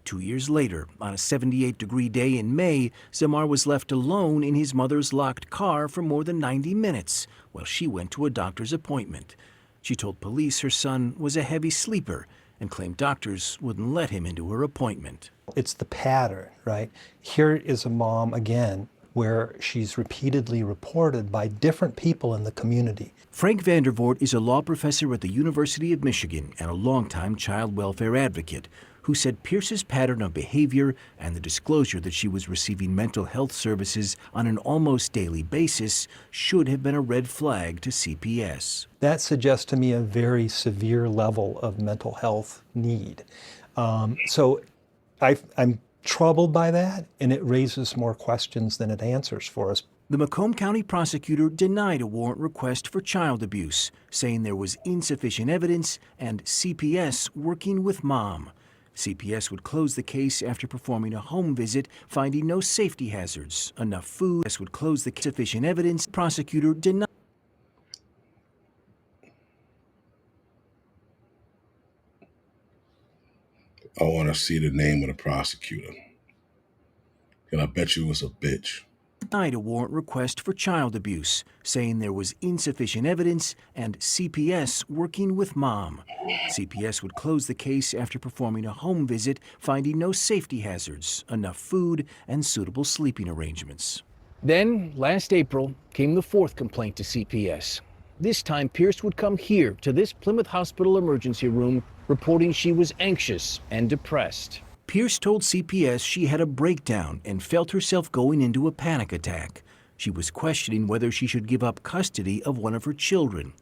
2 years later, on a 78-degree day in May, Zamar was left alone in his mother's locked car for more than 90 minutes while she went to a doctor's appointment. She told police her son was a heavy sleeper and claimed doctors wouldn't let him into her appointment. It's the pattern, right? Here is a mom, again, where she's repeatedly reported by different people in the community. Frank Vandervoort is a law professor at the University of Michigan and a longtime child welfare advocate who said Pierce's pattern of behavior and the disclosure that she was receiving mental health services on an almost daily basis should have been a red flag to CPS. That suggests to me a very severe level of mental health need. So I'm troubled by that, and it raises more questions than it answers for us. The Macomb County prosecutor denied a warrant request for child abuse, saying there was insufficient evidence and CPS working with mom. CPS would close the case after performing a home visit, finding no safety hazards, enough food. CPS would close the sufficient evidence. Prosecutor denied. I want to see the name of the prosecutor. And I bet you it was a bitch. Denied a warrant request for child abuse, saying there was insufficient evidence and CPS working with mom. CPS would close the case after performing a home visit, finding no safety hazards, enough food, and suitable sleeping arrangements. Then, last April, came the fourth complaint to CPS. This time, Pierce would come here to this Plymouth Hospital emergency room, reporting she was anxious and depressed. Pierce told CPS she had a breakdown and felt herself going into a panic attack. She was questioning whether she should give up custody of one of her children.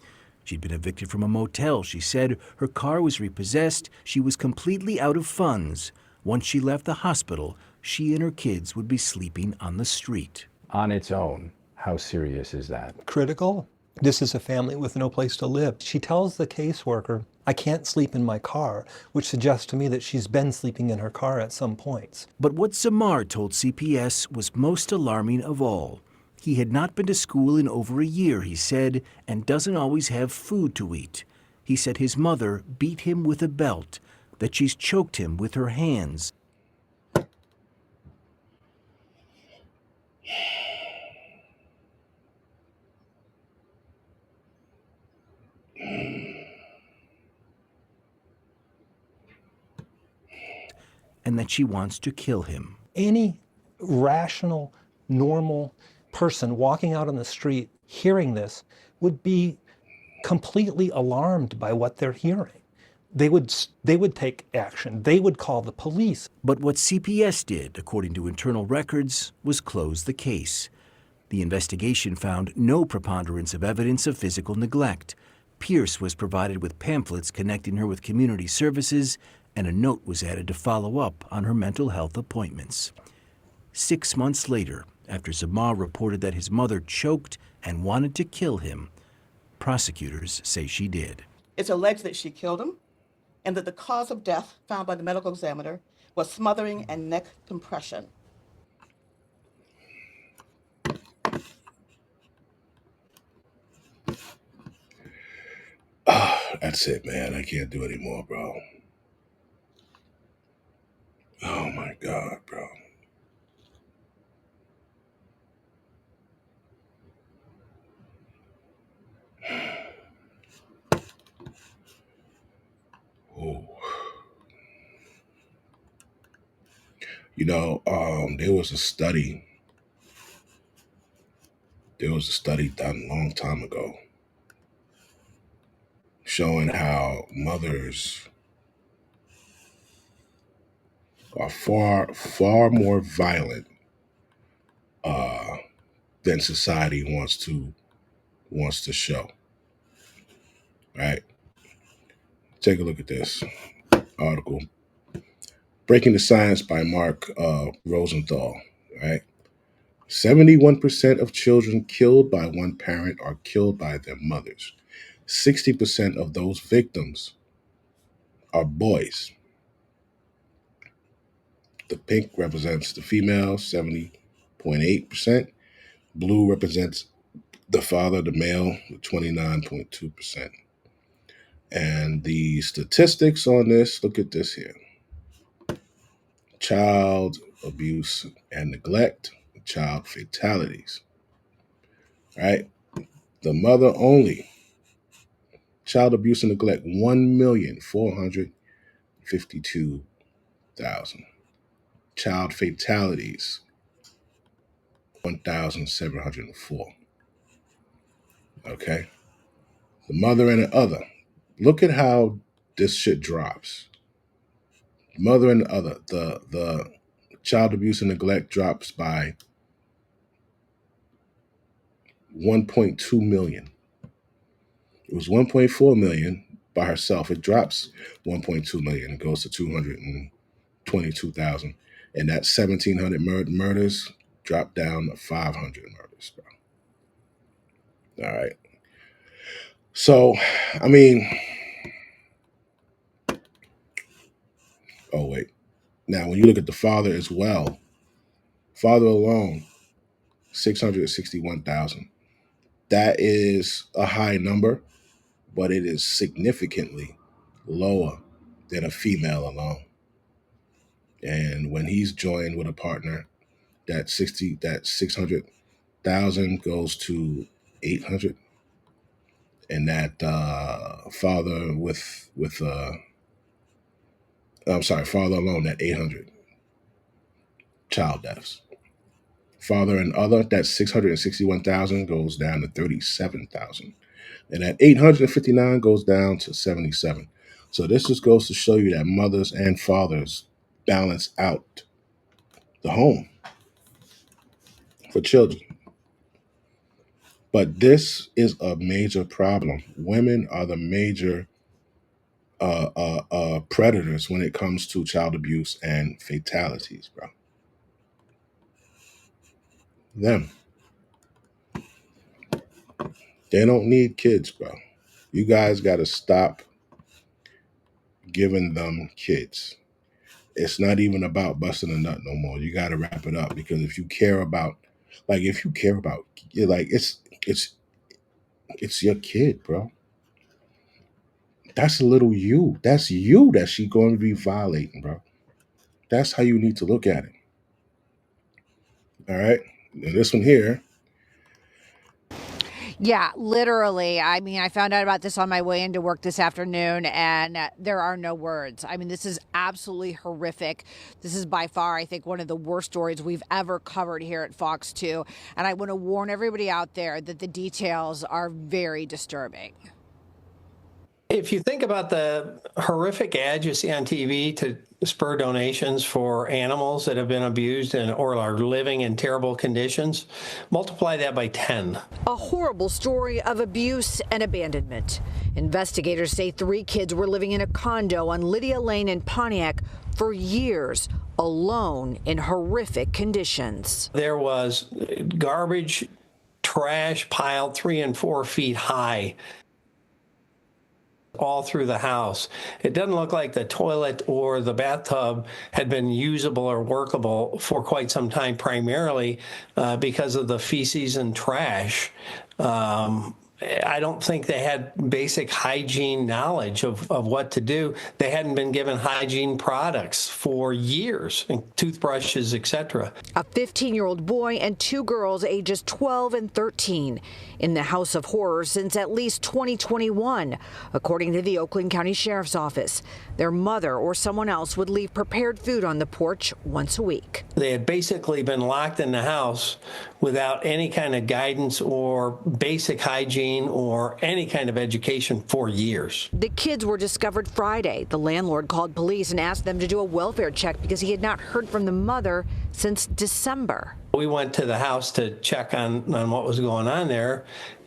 She'd been evicted from a motel. She said her car was repossessed. She was completely out of funds. Once she left the hospital, she and her kids would be sleeping on the street. On its own, how serious is that? Critical. This is a family with no place to live. She tells the caseworker, I can't sleep in my car, which suggests to me that she's been sleeping in her car at some points. But what Zamar told CPS was most alarming of all. He had not been to school in over a year, he said, and doesn't always have food to eat. He said his mother beat him with a belt, that she's choked him with her hands. And that she wants to kill him. Any rational, normal person walking out on the street hearing this would be completely alarmed by what they're hearing. They would take action. They would call the police. But what CPS did, according to internal records, was close the case. The investigation found no preponderance of evidence of physical neglect. Pierce was provided with pamphlets connecting her with community services, and a note was added to follow up on her mental health appointments. 6 months later, after Zamar reported that his mother choked and wanted to kill him, prosecutors say she did. It's alleged that she killed him and that the cause of death found by the medical examiner was smothering and neck compression. That's it, man. I can't do anymore, bro. Oh my God, bro. Oh. You know, there was a study done a long time ago showing how mothers are far more violent than society wants to show. Right? Take a look at this article. Breaking the Science by Mark Rosenthal. Right? 71% of children killed by one parent are killed by their mothers. 60% of those victims are boys. The pink represents the female, 70.8%. Blue represents the father, the male, with 29.2%. And the statistics on this, look at this here. Child abuse and neglect, child fatalities. Right? The mother only. Child abuse and neglect, 1,452,000. Child fatalities, 1,704. Okay? The mother and the other. Look at how this shit drops. Mother and other, the child abuse and neglect drops by 1.2 million. It was 1.4 million by herself. It drops 1.2 million. It goes to 222,000. And that 1,700 murders dropped down to 500 murders, bro. All right. So, I mean, oh, wait. Now, when you look at the father as well, father alone, 661,000. That is a high number, but it is significantly lower than a female alone. And when he's joined with a partner, that 600,000 goes to 800, and that father father alone, that 800 child deaths. Father and other, that 661,000 goes down to 37,000, and that 859 goes down to 77. So this just goes to show you that mothers and fathers balance out the home for children. But this is a major problem. Women are the major predators when it comes to child abuse and fatalities, bro. Them. They don't need kids, bro. You guys got to stop giving them kids. It's not even about busting a nut no more. You got to wrap it up, because if you care about, it's your kid, bro. That's a little you. That's you that she going to be violating, bro. That's how you need to look at it. All right. Now this one here. Yeah, literally. I mean, I found out about this on my way into work this afternoon, and there are no words. I mean, this is absolutely horrific. This is by far, I think, one of the worst stories we've ever covered here at Fox 2. And I want to warn everybody out there that the details are very disturbing. If you think about the horrific ads you see on TV to spur donations for animals that have been abused or are living in terrible conditions, multiply that by 10. A horrible story of abuse and abandonment. Investigators say 3 kids were living in a condo on Lydia Lane in Pontiac for years, alone in horrific conditions. There was garbage, trash piled 3 and 4 feet high all through the house. It doesn't look like the toilet or the bathtub had been usable or workable for quite some time, primarily because of the feces and trash. I don't think they had basic hygiene knowledge of what to do. They hadn't been given hygiene products for years, toothbrushes, etc. A 15-year-old boy and 2 girls ages 12 and 13 in the House of Horrors since at least 2021, according to the Oakland County Sheriff's Office. Their mother or someone else would leave prepared food on the porch once a week. They had basically been locked in the house without any kind of guidance or basic hygiene or any kind of education for years. The kids were discovered Friday. The landlord called police and asked them to do a welfare check because he had not heard from the mother since December. We went to the house to check on what was going on there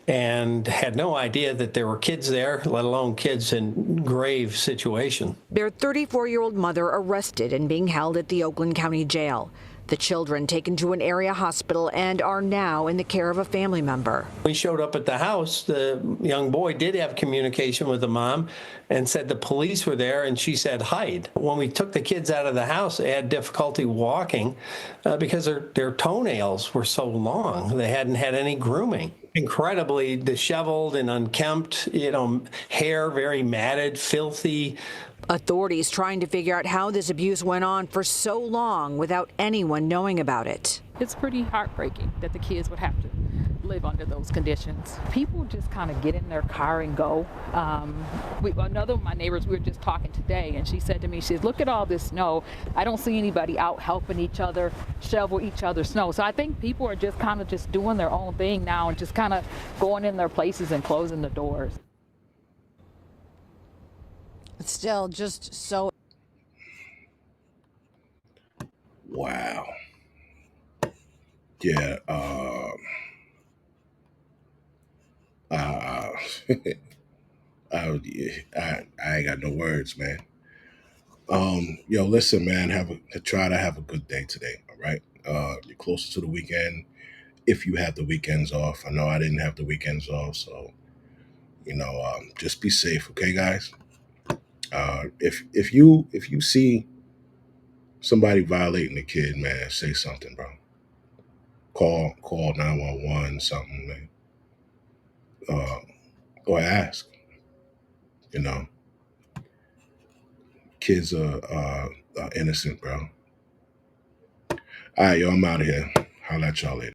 and had no idea that there were kids there, let alone kids in grave situation. Their 34-year-old mother arrested and being held at the Oakland County Jail. The children taken to an area hospital and are now in the care of a family member. We showed up at the house. The young boy did have communication with the mom and said the police were there, and she said hide. When we took the kids out of the house, they had difficulty walking because their toenails were so long. They hadn't had any grooming. Incredibly disheveled and unkempt, hair very matted, filthy. Authorities trying to figure out how this abuse went on for so long without anyone knowing about it. It's pretty heartbreaking that the kids would have to live under those conditions. People just kind of get in their car and go. Another of my neighbors, we were just talking today, and she said to me, she says, look at all this snow. I don't see anybody out helping each other, shovel each other's snow. So I think people are just kind of just doing their own thing now and just kind of going in their places and closing the doors. It's still just so. Wow. Yeah. Uh, I ain't got no words, man. Yo, listen, man. Try to have a good day today. All right. You're closer to the weekend. If you have the weekends off, I know I didn't have the weekends off, so just be safe, okay, guys. If you see somebody violating a kid, man, say something, bro. Call 911, something, man. Or ask. You know, kids are innocent, bro. All right, yo, I'm out of here. I'll let y'all later.